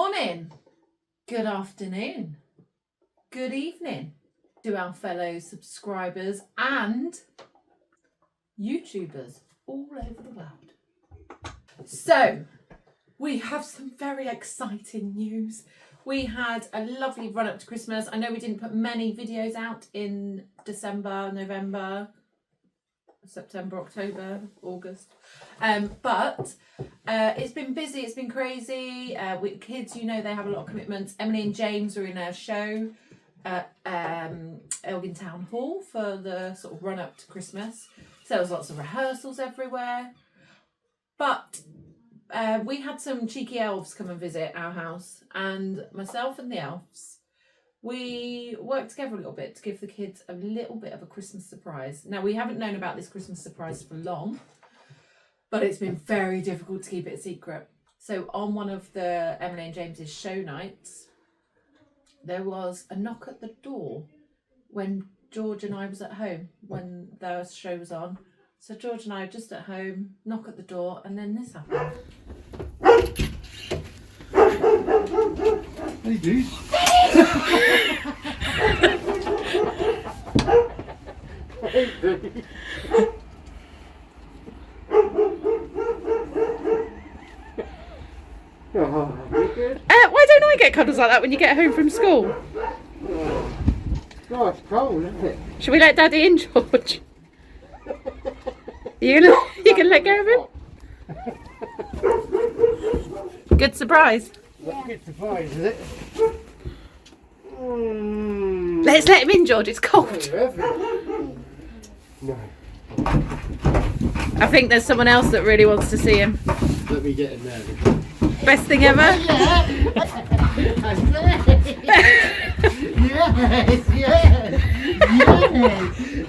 morning, good afternoon, good evening to our fellow subscribers and YouTubers all over the world. So, we have some very exciting news. We had a lovely run up to Christmas. I know we didn't put many videos out in December, November, September, October, August. But it's been busy, it's been crazy. With kids, you know, they have a lot of commitments. Emily and James are in a show at Elgin Town Hall for the sort of run up to Christmas. So there was lots of rehearsals everywhere. But we had some cheeky elves come and visit our house, and myself and the elves, we worked together a little bit to give the kids a little bit of a Christmas surprise. Now, we haven't known about this Christmas surprise for long, but it's been very difficult to keep it a secret. So on one of the Emily and James's show nights, there was a knock at the door when George and I was at home, when their show was on. So George and I were just at home, knock at the door, and then this happened. Hey, dude. Hey, dude. Oh, you good? Why don't I get cuddles like that when you get home from school? God, it's cold, isn't it? Should we let Daddy in, George? You gonna let go of him? Good surprise. That's a good surprise, is it? Let's let him in, George. It's cold. No. I think there's someone else that really wants to see him. Let me get in there. Best thing ever. Yes, yes,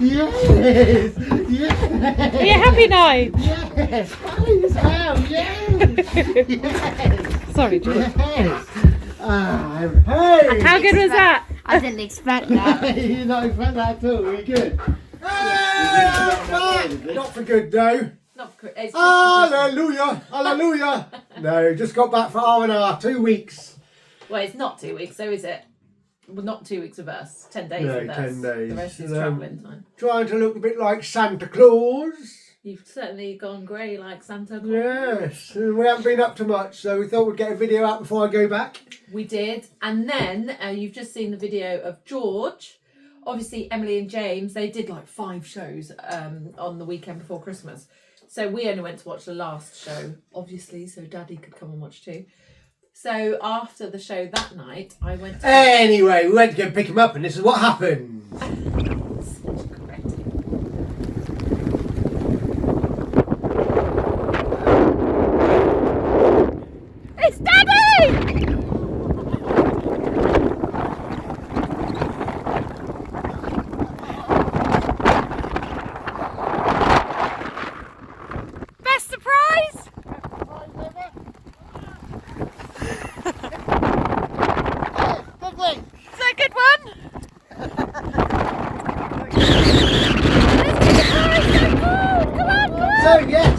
yes, yes, yes. Are you happy now? Yes, please, hell, yes, yes. Sorry, George. Yes. Hey. How good was that? I didn't expect that. You not expect that at all. We're good. Not for good though. Not for it's Hallelujah, hallelujah. No, just got back for R&R, 2 weeks. Well, it's not 2 weeks, so is it? Well, not 2 weeks with us. 10 days No, with us. 10 days. The rest is travelling time. Trying to look a bit like Santa Claus. You've certainly gone grey like Santa Claus. Yes, and we haven't been up to much, so we thought we'd get a video out before I go back. We did. And then you've just seen the video of George. Obviously, Emily and James, they did like 5 shows on the weekend before Christmas. So we only went to watch the last show, obviously, so Daddy could come and watch too. So after the show that night, I went to... Anyway, we went to go pick him up, and this is what happened. Such a credit. It's Daddy! Best surprise! Is that a good one? So yes,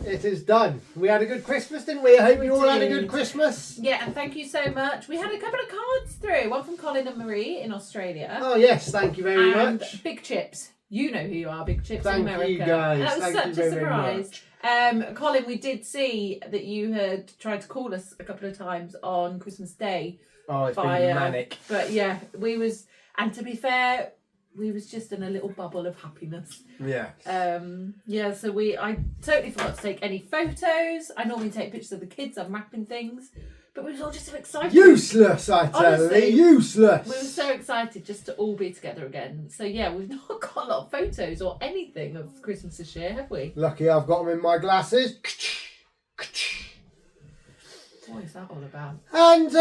it is done. We had a good Christmas, didn't we? I hope you all had a good Christmas. Yeah, and thank you so much. We had a couple of cards through. One from Colin and Marie in Australia. Oh yes, thank you very and much. Big Chips. You know who you are, Big Chips Thank in America. you guys. That was Thank such you a very, very surprise. Colin, we did see that you had tried to call us a couple of times on Christmas Day. Oh, it's been via- manic. But yeah, and to be fair, we was just in a little bubble of happiness. Yeah. Yeah, so I totally forgot to take any photos. I normally take pictures of the kids unwrapping things, but we was all just so excited. Useless, I tell Honestly, you. Useless. We were so excited just to all be together again. So yeah, we've not got a lot of photos or anything of Christmas this year, have we? Lucky I've got them in my glasses. What is that all about? And we've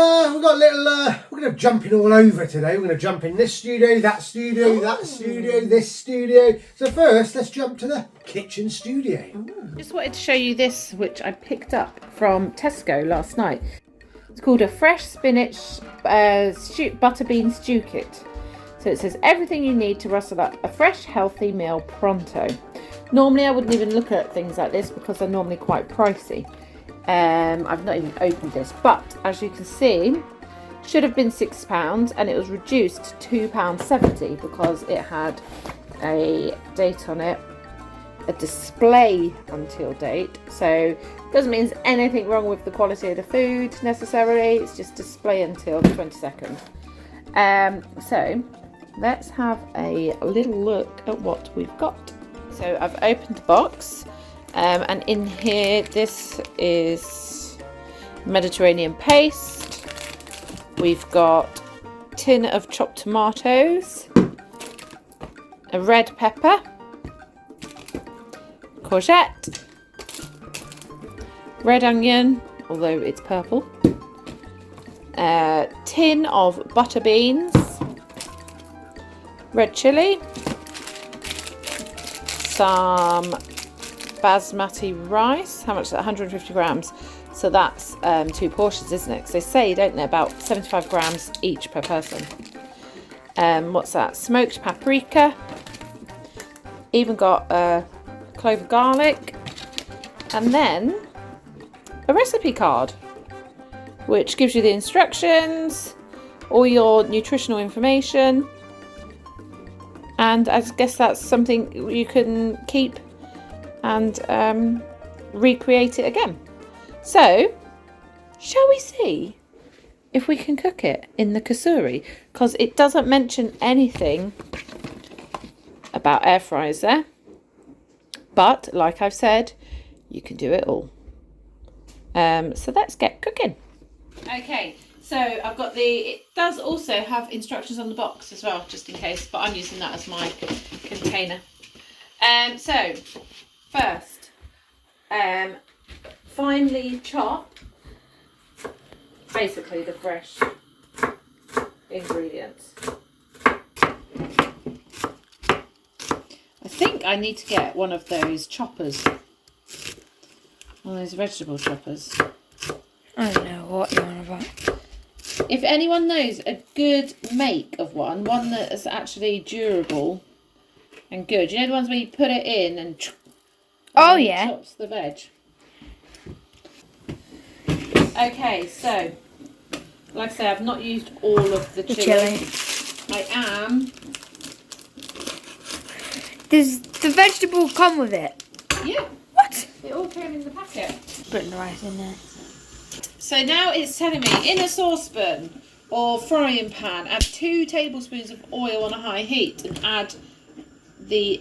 got a little, we're going to jumping all over today. We're going to jump in this studio, that studio, that studio, this studio. So first, let's jump to the kitchen studio. Just wanted to show you this, which I picked up from Tesco last night. It's called a fresh spinach butter bean stew kit. So it says everything you need to rustle up a fresh, healthy meal pronto. Normally I wouldn't even look at things like this because they're normally quite pricey. I've not even opened this, but as you can see, should have been £6 and it was reduced to £2.70 because it had a date on it, a display until date. So doesn't mean there's anything wrong with the quality of the food necessarily, it's just display until the 22nd. So let's have a little look at what we've got. So I've opened the box, and in here this is Mediterranean paste. We've got a tin of chopped tomatoes, a red pepper, courgette, red onion, although it's purple, a tin of butter beans, red chilli, some basmati rice. How much is that? 150 grams. So that's 2 portions, isn't it? Because they say, don't they, about 75 grams each per person. What's that? Smoked paprika. Even got a clove of garlic. And then a recipe card, which gives you the instructions, all your nutritional information. And I guess that's something you can keep and recreate it again. So, shall we see if we can cook it in the kasuri? Because it doesn't mention anything about air fryers there. But, like I've said, you can do it all. So let's get cooking. Okay, so I've got it does also have instructions on the box as well, just in case, but I'm using that as my container. So, first, finely chop basically the fresh ingredients. I think I need to get one of those choppers, one of those vegetable choppers. I don't know what you're on about. If anyone knows a good make of one that is actually durable and good, you know the ones where you put it in and Oh, it yeah. chops the veg. Okay, so like I say, I've not used all of the chili. I am. Does the vegetable come with it? Yeah, What? it all came in the packet. Putting the rice in there. So now it's telling me in a saucepan or frying pan, add 2 tablespoons of oil on a high heat and add the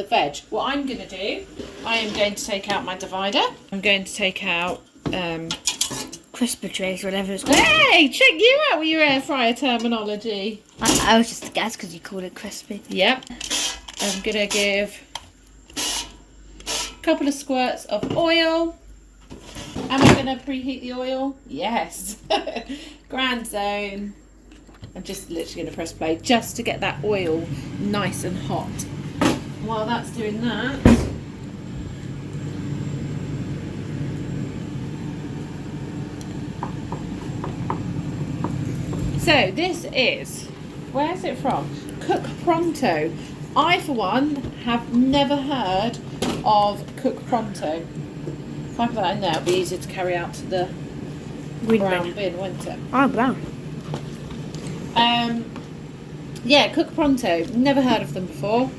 veg. What I'm going to do, I am going to take out my divider. I'm going to take out. Crisper trays, whatever it's called. Hey, check you out with your air fryer terminology. I was just a guess because you called it crispy. Yep. I'm going to give a couple of squirts of oil. Am I going to preheat the oil? Yes. Grand Zone. I'm just literally going to press play just to get that oil nice and hot. While that's doing that, so this is, where's it from? Cook Pronto. I, for one, have never heard of Cook Pronto. If I put that in there, it'll be easier to carry out to the brown bin, won't it? Oh, brown. Yeah, Cook Pronto. Never heard of them before.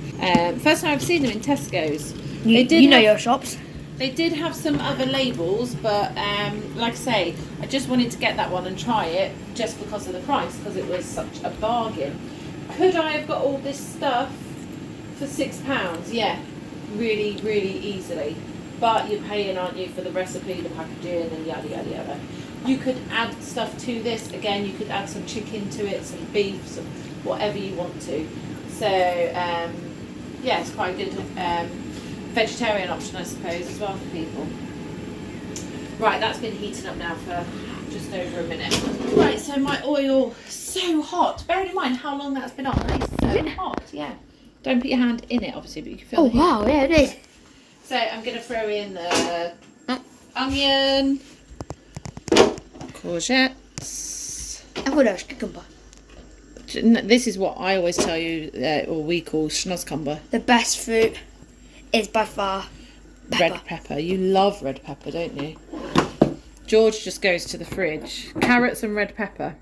First time I've seen them in Tesco's. You know your shops. They did have some other labels, but like I say, I just wanted to get that one and try it just because of the price, because it was such a bargain. Could I have got all this stuff for £6? Yeah, really, really easily. But you're paying, aren't you, for the recipe, the packaging, and yada yada yada. You could add stuff to this. Again, you could add some chicken to it, some beef, some whatever you want to. So yeah, it's quite a good vegetarian option, I suppose, as well for people. Right, that's been heating up now for just over a minute. Right, so my oil, so hot. Bearing in mind how long that's been on, it's so hot, yeah. Don't put your hand in it, obviously, but you can feel Oh, the heat. wow, yeah, it is. So I'm going to throw in the onion, courgettes. I thought that was cucumber. This is what I always tell you, or we call schnozcumber. The best fruit is by far pepper. Red pepper. You love red pepper, don't you? George just goes to the fridge. Carrots and red pepper.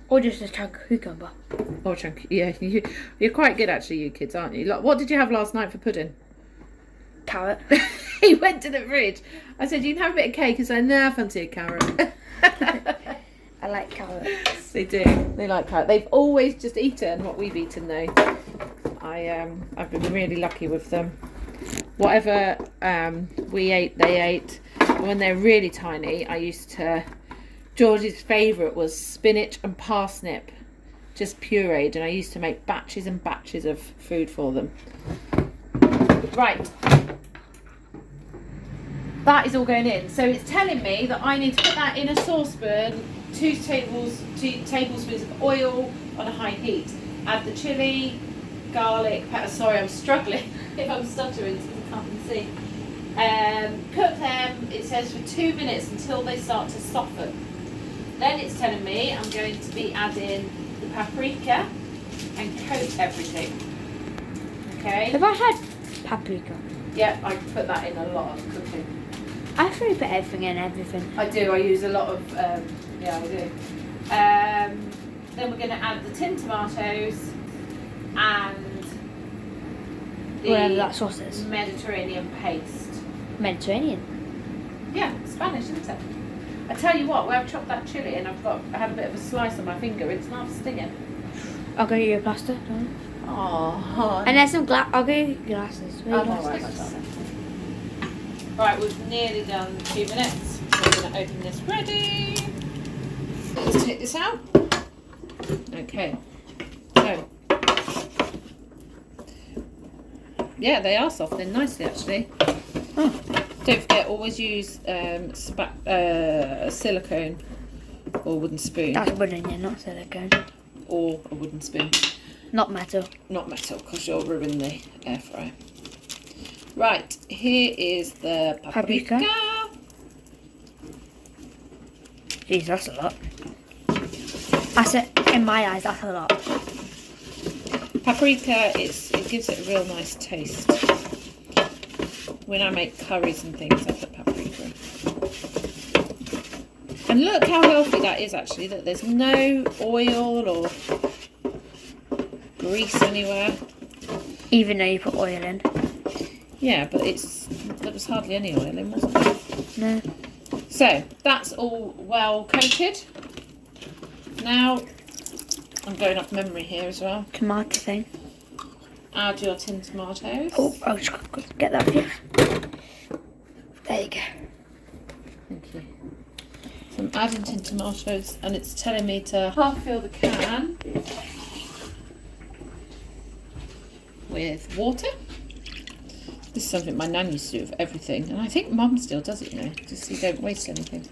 Or just a chunk of cucumber. Oh, chunky. Yeah, you're quite good actually, you kids, aren't you? Like, what did you have last night for pudding? Carrot. He went to the fridge. I said, you can have a bit of cake. He said, no, I fancy a carrot. I like carrots. They do. They like carrot. They've always just eaten what we've eaten though. I've been really lucky with them. Whatever we ate, they ate. When they're really tiny, George's favourite was spinach and parsnip, just pureed, and I used to make batches and batches of food for them. Right. That is all going in. So it's telling me that I need to put that in a saucepan, 2 tablespoons of oil on a high heat. Add the chilli, garlic, pepper. Sorry, I'm struggling if I'm stuttering because I can't see. Cook them, it says, for 2 minutes until they start to soften. Then it's telling me I'm going to be adding the paprika and coat everything. Okay? Have I had paprika? Yeah, I put that in a lot of cooking. I actually put everything in everything. I do, I use a lot of, yeah, I do. Then we're going to add the tin tomatoes and Whatever the that sauce is. Mediterranean paste. Mediterranean. Yeah, Spanish, isn't it? I tell you what, where I've chopped that chilli and I had a bit of a slice on my finger, it's not stinging. I'll go get you a plaster. Oh, And there's some I'll go get you glasses. Where are your glasses? Right, we've nearly done 2 minutes. So we're going to open this ready. Let's take this out. Okay. So. Yeah, they are softening nicely actually. Oh. Don't forget, always use silicone or wooden spoon. That's wooden, yeah, not silicone. Or a wooden spoon. Not metal. Not metal, because you'll ruin the air fryer. Right, here is the paprika. Jeez, that's a lot. That's it. In my eyes, that's a lot. Paprika, it gives it a real nice taste. When I make curries and things, I put paprika in. And look how healthy that is actually, that there's no oil or grease anywhere. Even though you put oil in. Yeah, but there was hardly any oil in, wasn't there? No. So, that's all well coated. Now, I'm going off memory here as well. Tomato thing. Add your tin tomatoes. Oh, I'll just get that for you. There you go. Thank you. So I'm adding tin tomatoes and it's telling me to half fill the can with water. This is something my nan used to do with everything, and I think Mum still does it, you know, just so you don't waste anything.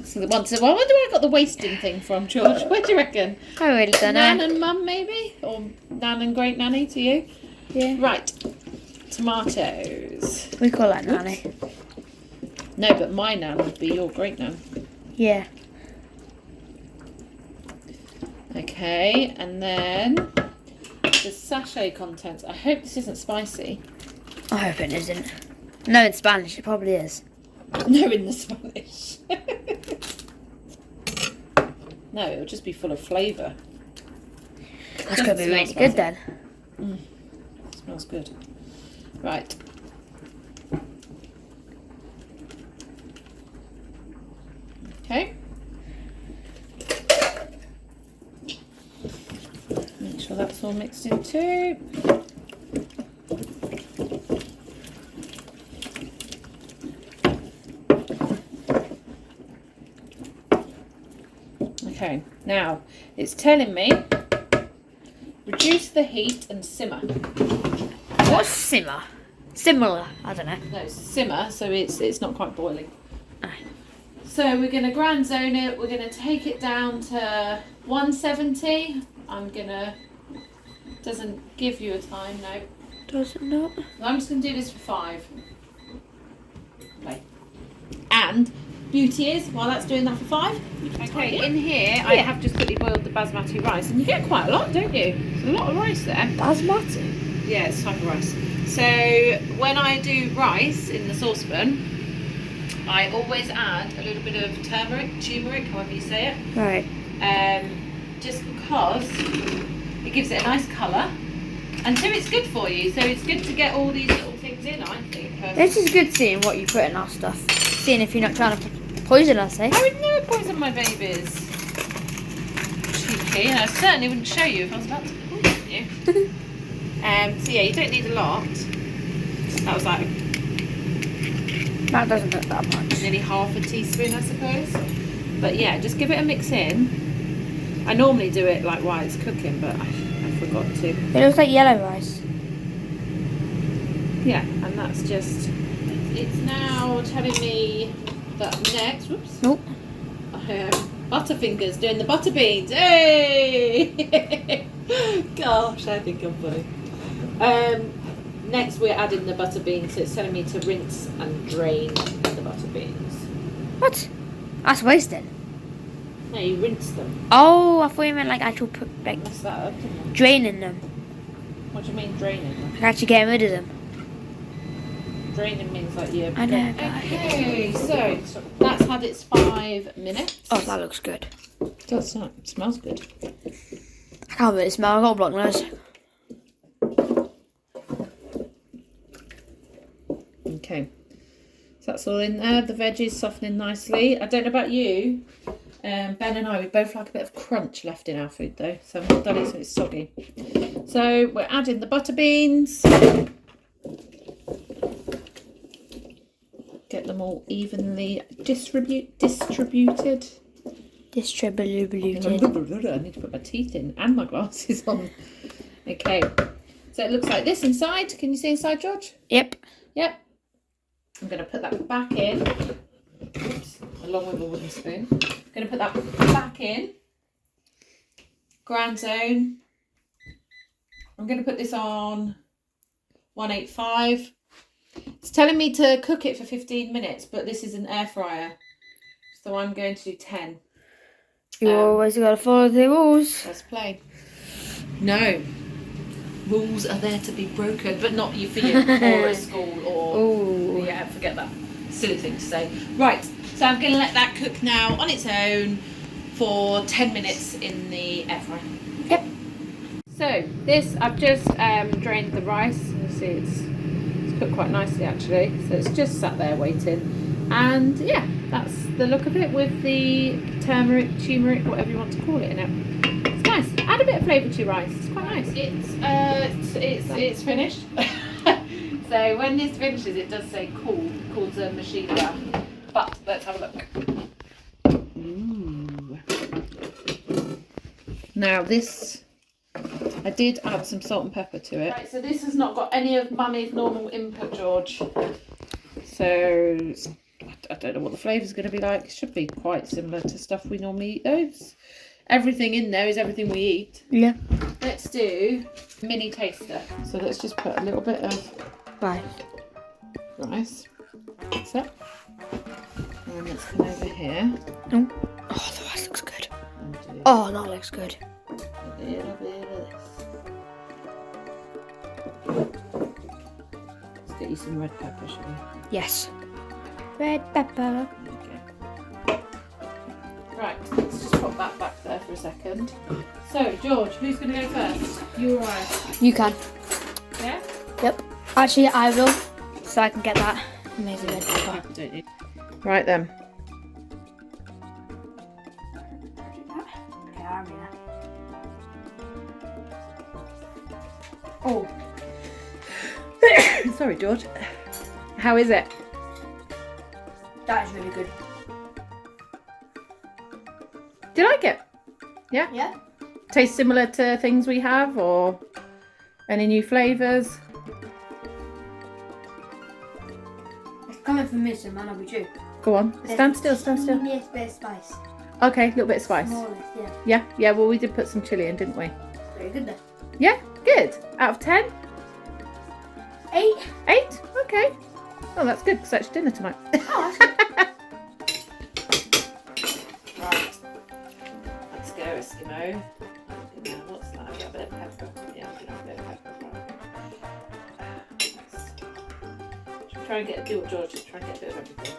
So the one said, well, where do I got the wasting thing from, George? Where do you reckon? I really don't know. Nan and Mum, maybe? Or Nan and Great Nanny to you? Yeah. Right. Tomatoes. We call that nanny. No, but my Nan would be your Great Nan. Yeah. Okay, and then the sachet contents. I hope this isn't spicy. I hope it isn't. No, in Spanish, it probably is. No, in the Spanish. No, it'll just be full of flavour. That's going to be really good then. Smells good. Right. Okay. Make sure that's all mixed in too. Okay, now it's telling me reduce the heat and simmer. What's simmer? Similar. I don't know. No, simmer, so it's not quite boiling. Ah. So we're going to grand zone it. We're going to take it down to 170. Doesn't give you a time, no. Does it not? I'm just going to do this for 5. Okay. And beauty is, while that's doing that for 5. Okay, in here I have just quickly boiled the basmati rice, and you get quite a lot, don't you? There's a lot of rice there. Basmati? Yeah, it's type of rice. So when I do rice in the saucepan, I always add a little bit of turmeric, however you say it. Right. Just because it gives it a nice colour, and two, it's good for you. So it's good to get all these little things in, I think. This is good seeing what you put in our stuff. Seeing if you're not trying to poison us, eh? I would never poison my babies. Cheeky, and I certainly wouldn't show you if I was about to poison you. So yeah, you don't need a lot. That was like That doesn't look that much. nearly half a teaspoon, I suppose. But yeah, just give it a mix in. I normally do it like while it's cooking, but I forgot to. It looks like yellow rice. Yeah, and that's just, it's now telling me that next, whoops, Nope. Butterfingers doing the butter beans. Hey! Gosh, I think I'm funny. Next we're adding the butter beans, so it's telling me to rinse and drain the butter beans. What? That's wasting. No, you rinse them. Oh, I thought you meant like actual like Mess that up, didn't I? draining them. What do you mean draining them? Like actually getting rid of them. Draining means like you. I know, but Okay, so that's had its 5 minutes. Oh, that looks good. It does not. It smells good. I can't really smell. I got a blocked nose. Okay, so that's all in there. The veggies softening nicely. I don't know about you, Ben and I, we both like a bit of crunch left in our food though, so I've not done it so it's soggy. So we're adding the butter beans. Get them all evenly distributed. Distributed. I need to put my teeth in and my glasses on. Okay, so it looks like this inside. Can you see inside, George? Yep. Yep. I'm going to put that back in. Oops, along with a wooden spoon. I'm going to put that back in. Grand zone. I'm going to put this on 185. It's telling me to cook it for 15 minutes, but this is an air fryer. So I'm going to do 10. You always got to follow the rules. Let's play. No. Rules are there to be broken, but not you for you or at school or... Ooh. Yeah, forget that. Silly thing to say. Right, so I'm going to let that cook now on its own for 10 minutes in the air fryer. Yep. So this, I've just drained the rice. You see it's cooked quite nicely actually. So it's just sat there waiting. And yeah, that's the look of it with the turmeric, whatever you want to call it in it. It's nice. Add a bit of flavour to your rice. It's quite nice. It's finished. So when this finishes, it does say cool, cools the machine down. But let's have a look. Ooh. Now this, I did add some salt and pepper to it. Right, so this has not got any of Mummy's normal input, George. So I don't know what the flavour's going to be like. It should be quite similar to stuff we normally eat though. Everything in there is everything we eat. Yeah. Let's do mini taster. So let's just put a little bit of rice. That's it. And let's come over here. Oh, the rice looks good. And do Oh, that looks good. a little bit of this. Let's get you some red pepper, shall we? Yes. Red pepper. Okay. Right, let's just pop that back there for a second. So, George, who's going to go first? You or I? You can. Yeah? Yep. Actually, I will, so I can get that amazing red pepper. Don't you? Right then. Okay, I'm here. Oh. Sorry, George. How is it? That is really good. Do you like it? Yeah? Yeah. Tastes similar to things we have, or any new flavours? It's coming from me, so it might not be true. Go on. Stand still, stand still. Yes, bit of spice. Okay, a little bit of spice. Smallest, yeah. Yeah, yeah, well we did put some chilli in, didn't we? Very good then. Yeah, good. Out of 10? 8. 8? Okay. Oh, that's good, because that's dinner tonight. Oh, that's good. Right. Let's go, Eskimo. Now, what's that? I've got a bit of pepper. Yeah, I'll do a bit of pepper. Right. Should we try and get, do what George is, try and get a bit of everything.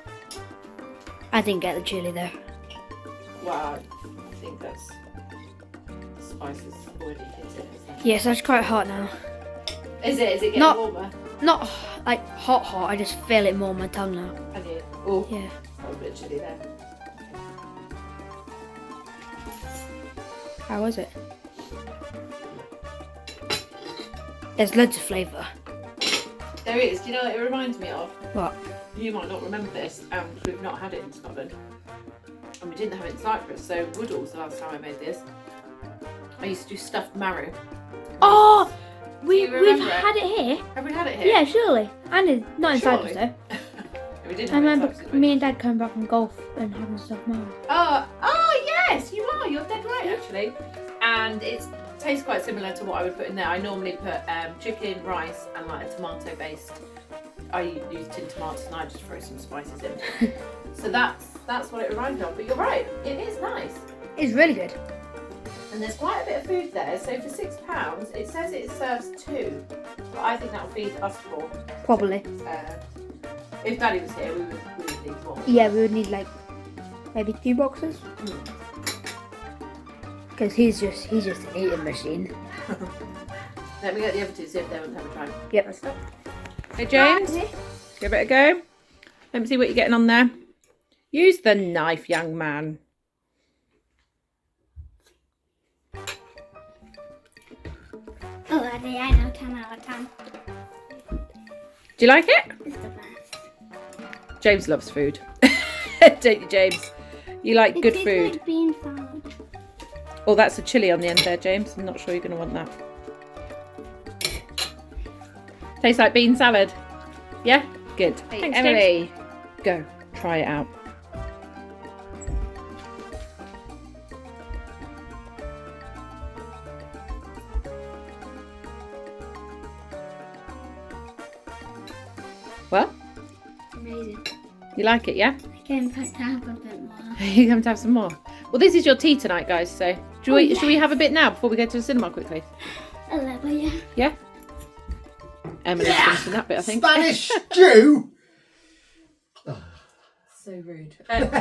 I didn't get the chili though. Wow, I think that's spices already hit it. Isn't it? Yeah, so it's quite hot now. Is it? Is it getting Not- warmer? Not like hot. I just feel it more on my tongue now. Have you? Oh, Yeah. got a bit of chili there. How was it? There's loads of flavour. There it is. Do you know what it reminds me of? What? You might not remember this, because we've not had it in Scotland. And we didn't have it in Cyprus, so Woodall's the last time I made this. I used to do stuffed marrow. Oh, you we've remember it? had it here. Have we had it here? Yeah, surely. And not in Surely. Cyprus though. We didn't I have remember it in Cyprus, did we? me and Dad coming back from golf and having stuff now. Oh yes, you are. You're dead right, actually. And it tastes quite similar to what I would put in there. I normally put chicken, rice, and like a tomato based. I use tin tomatoes and I just throw some spices in. So that's what it reminds me of. But you're right, it is nice. It's really good. And there's quite a bit of food there. So for £6, it says it serves 2, but I think that'll feed us 4. Probably. If Daddy was here, we would need more. Yeah, we would need like maybe 2 boxes. Because he's just an eating machine. Let me get the other 2, see if they want to have a try. Yep. Hey James, give it a go. Let me see what you're getting on there. Use the knife, young man. Oh, Daddy, I know 10 out of 10. Do you like it? It's the best. James loves food. Don't you, James? You like It good tastes food. like bean salad. Oh, that's a chili on the end there, James. I'm not sure you're going to want that. Tastes like bean salad. Yeah? Good. Hey, Thanks, Emily. Go. Try it out. Well, Amazing. you like it, yeah? I can have a bit more. You come to have some more. Well, this is your tea tonight, guys. So, should we have a bit now before we go to the cinema quickly? A little, yeah. Yeah. Emily's finishing that bit, I think. Spanish stew. So rude. Don't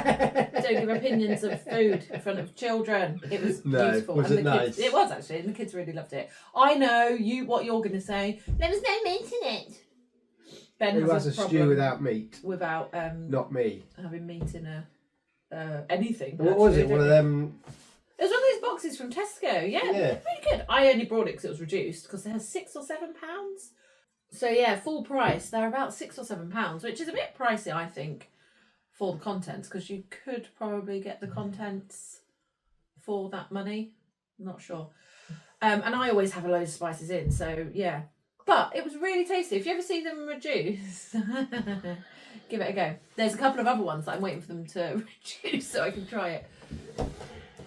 give opinions of food in front of children. It was No, beautiful. was and it the nice? Kids, it was actually, and the kids really loved it. I know what you're going to say. There was no meat in it. Ben Who has has a problem stew without meat? without Not me. having meat in a anything. What was it? actually, One of don't you? them? It was one of those boxes from Tesco. Yeah, Yeah. really good. I only brought it because it was reduced because they had £6 or £7. So yeah, full price. They're about £6 or £7, which is a bit pricey, I think, for the contents, because you could probably get the contents for that money. I'm not sure. And I always have a load of spices in, so yeah. But it was really tasty. If you ever see them reduce, give it a go. There's a couple of other ones that I'm waiting for them to reduce so I can try it.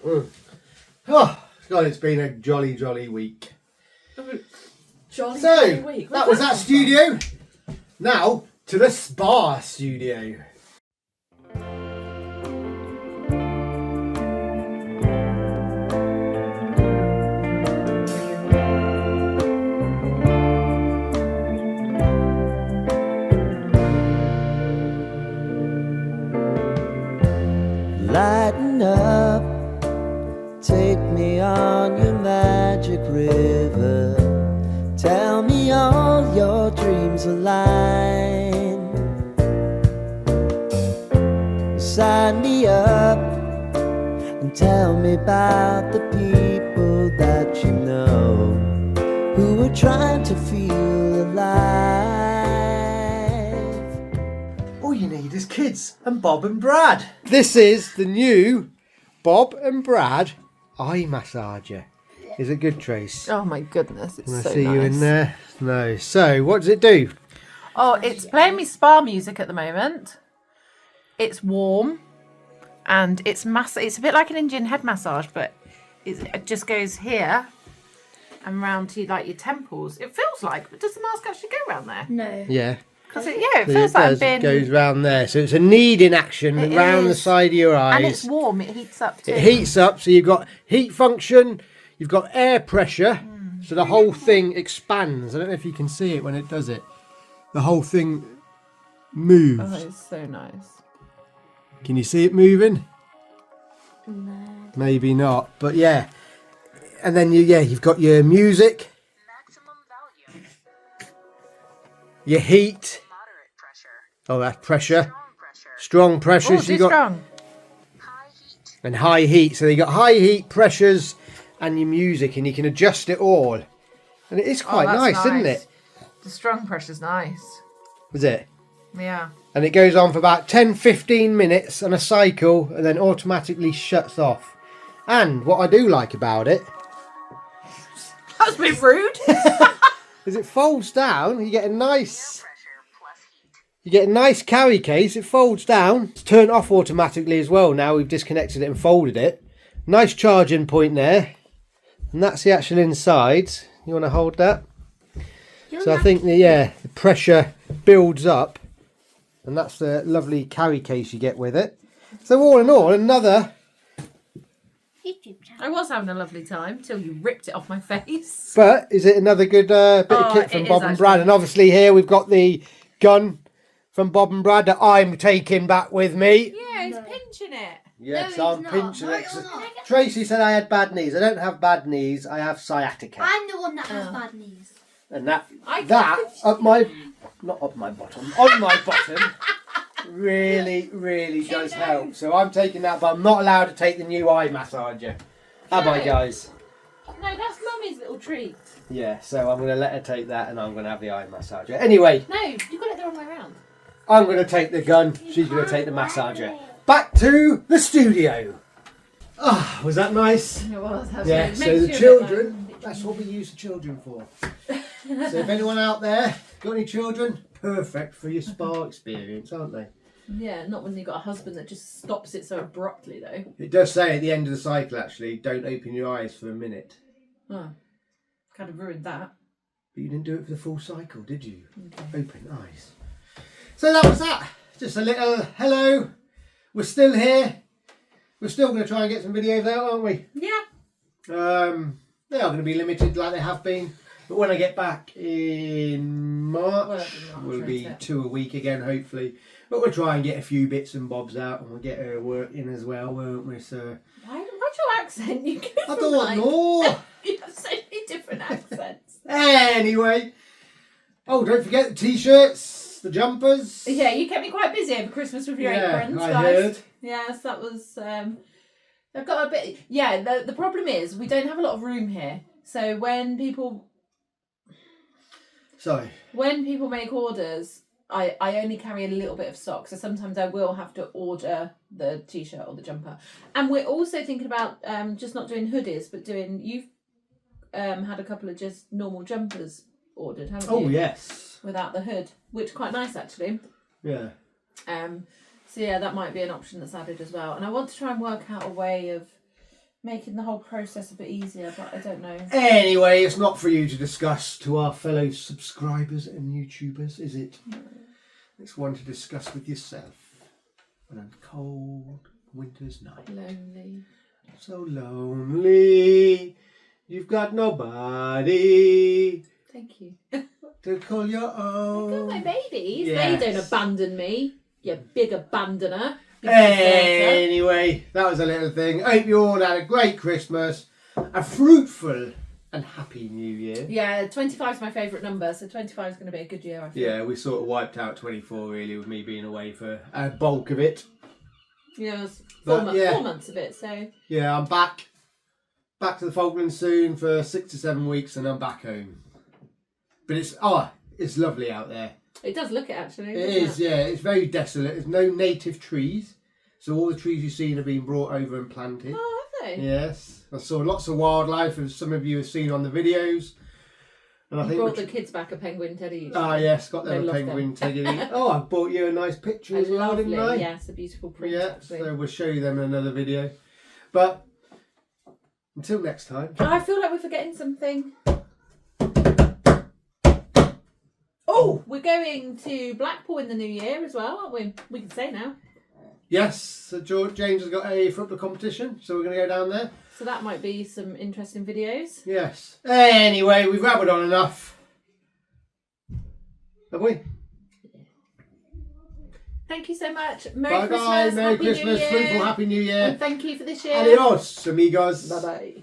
Oh, God, it's been a jolly, jolly week. Jolly So, week. that was that studio. Now, to the spa studio. Lighten up, take me on your magic river. Tell me all your dreams align. Sign me up and tell me about the people that you know who are trying to feel alive. All you need is kids and Bob and Brad. This is the new Bob and Brad eye massager. Is it good, Trace? Oh my goodness, it's Can I so see nice. you in there? No. So, what does it do? Oh, it's playing me spa music at the moment. It's warm and it's It's a bit like an Indian head massage, but it just goes here and round to like your temples. It feels like, but does the mask actually go around there? No. Yeah. Because it So feels it like does. I'm It being... goes round there. So it's a kneading action It around the is. side of your eyes. And it's warm, it heats up too. It heats up, so you've got heat function, you've got air pressure, so the whole thing expands. I don't know if you can see it when it does it. The whole thing moves. Oh, it's so nice. Can you see it moving? Maybe not, but yeah. And then you've got your music, your heat. Oh, that's pressure. Strong pressure. Oh, So you got strong. and high heat. So you got high heat pressures and your music, and you can adjust it all. And it is quite that's nice, isn't nice. it? The strong pressure's nice. Is it? Yeah. And it goes on for about 10-15 minutes on a cycle, and then automatically shuts off. And what I do like about it That's a bit rude. is it folds down. You get a nice carry case. It folds down. It's turned off automatically as well. Now we've disconnected it and folded it. Nice charging point there. And that's the actual inside. You want to hold that? So I think the pressure builds up, and that's the lovely carry case you get with it. So all in all, another. YouTube channel. I was having a lovely time till you ripped it off my face. But is it another good bit of Oh, kit from it Bob is and Brad? actually. And obviously here we've got the gun from Bob and Brad that I'm taking back with me. Yeah, he's pinching it. Yes, No, I'm he's not. pinching No, it. you're not. Tracy said I had bad knees. I don't have bad knees. I have sciatica. I'm the one that has bad knees. And that I up my, not up my bottom, on my bottom, really does help. So I'm taking that, but I'm not allowed to take the new eye massager. Am I, No. guys? No, that's Mummy's little treat. Yeah, so I'm going to let her take that, and I'm going to have the eye massager. Anyway, No, you got it the wrong way around. I'm going to take the gun. She's going to take the massager. Back to the studio. Ah, was that nice? It was. Yeah, so the children, that's what we use the children for. So if anyone out there got any children, perfect for your spa experience, aren't they? Yeah, not when you've got a husband that just stops it so abruptly, though. It does say at the end of the cycle, actually, don't open your eyes for a minute. Oh, kind of ruined that. But you didn't do it for the full cycle, did you? Okay. Open eyes. So that was that. Just a little hello. We're still here. We're still going to try and get some videos out, aren't we? Yeah. They are going to be limited like they have been. But when I get back in March, Well, it'll be March, we'll be won't it? 2 a week again, hopefully. But we'll try and get a few bits and bobs out, and we'll get her work in as well, won't we, sir? What's your accent? You go I from, don't like, know. You have so many different accents. Anyway. Oh, don't forget the t-shirts, the jumpers. Yeah, you kept me quite busy over Christmas with your aprons, I guys. heard. Yes, that was. I've got a bit. Yeah, the problem is we don't have a lot of room here. So when people Sorry. make orders, I only carry a little bit of stock. So sometimes I will have to order the t-shirt or the jumper. And we're also thinking about just not doing hoodies, but doing. You've had a couple of just normal jumpers ordered, haven't you? Oh, yes. Without the hood, which is quite nice actually. Yeah. So yeah, that might be an option that's added as well. And I want to try and work out a way of making the whole process a bit easier, but I don't know. Anyway, it's not for you to discuss to our fellow subscribers and YouTubers, is it? No. It's one to discuss with yourself on a cold winter's night. Lonely. So lonely, you've got nobody Thank you. to call your own. Got my babies. Yes. They don't abandon me. You big abandoner. Big deserter. Anyway, that was a little thing. I hope you all had a great Christmas, a fruitful and happy New Year. Yeah, 25 is my favourite number, so 25 is going to be a good year, I think. Yeah, we sort of wiped out 24 really with me being away for a bulk of it. Yeah, it was But, 4 yeah. months of it, so. Yeah, I'm back to the Falklands soon for 6 to 7 weeks, and I'm back home. But it's lovely out there. It does look it actually. It doesn't is, yeah. It's very desolate. There's no native trees, so all the trees you've seen have been brought over and planted. Oh, have they? Yes, I saw lots of wildlife, as some of you have seen on the videos. And I You think brought the kids back a penguin teddy. yes, got They them a love penguin them. teddy. Oh, I bought you a nice picture as well, Lovely, didn't I? yes, a beautiful print. Yeah, actually. so we'll show you them in another video. But until next time. I feel like we're forgetting something. Oh, we're going to Blackpool in the new year as well, aren't we? We can say now. Yes, so James has got a football competition, so we're going to go down there. So that might be some interesting videos. Yes. Anyway, we've rabbled on enough. Have we? Thank you so much. Merry Bye Christmas. guys, Merry Happy New Christmas, Year. fruitful Happy New Year. And thank you for this year. Adios, amigos. Bye bye.